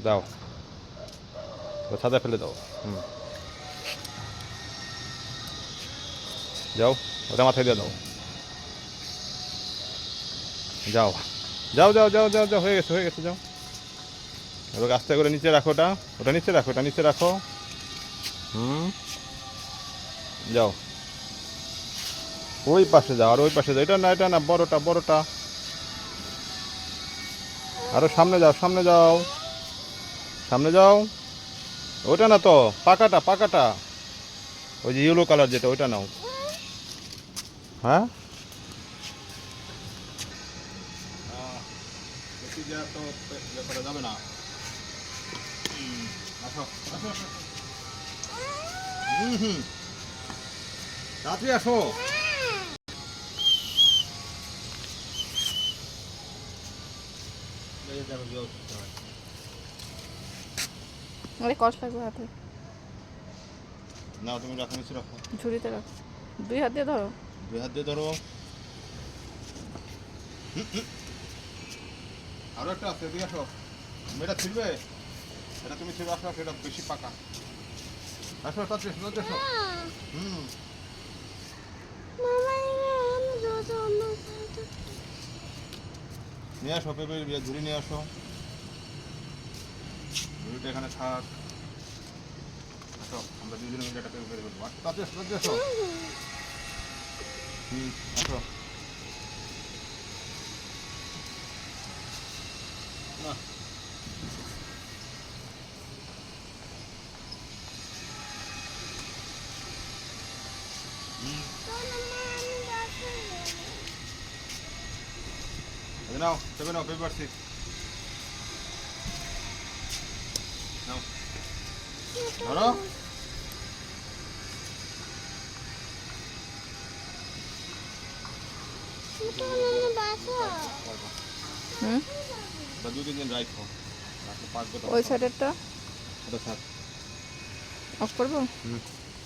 দাও, ও ছাদে ফেলে দাও। হুম, যাও, ওটা মাথায় দিয়ে দাও। যাও যাও যাও যাও যাও যাও, হয়ে গেছে হয়ে গেছে, যাও। এবার আস্তে করে নিচে রাখো, ওটা ওটা নিচে রাখো, ওটা নিচে রাখো। হুম, যাও, ওই পাশে যাও, আর ওই পাশে যাও। এটা না, এটা না, বড়টা বড়টা। আরো সামনে যাও, সামনে যাও, সামনে যাও। ওটা না তো, পাকাটা পাকাটা, ওই যে ইয়েলো কালার যেটা, ওইটা নাও। হ্যাঁ, যাবে না। আসো আসো আসো। হুম হুম, তাড়াতাড়ি আসো। আরে কষ্ট লাগবে হাতে। না, তুমি রাখো, নিচে রাখো। ঝুড়িতে রাখো, 2 হাত দিয়ে ধরো। দুই হাত দিয়ে ধরো। আরো একটা আছে, এদিকে আসো। এটা ছিড়বে, এটা তুমি ছিড়বে। আসো, এটা বেশি পাকা। আসো, তাড়াতাড়ি আসো, তাড়াতাড়ি আসো। হুম, নিয়ে আসো, পেঁপে ঝুড়ি নিয়ে আসো। ঝুড়িটা এখানে থাক। আসো, আমরা দুজনে মিলে একটা পেঁপে ফেলবো। তাড়াতাড়ি আসো, তাড়াতাড়ি আসো। হুম, আসো। না, এই নাও, পেঁপে নাও, পেঁপে পারছি। নাও, ধরো। হুম, বা 2-3 দিন রাখো, রাখলে পাকবে ওই তখন। সাইডেরটা ওটা থাক। অফ করবো। হুম।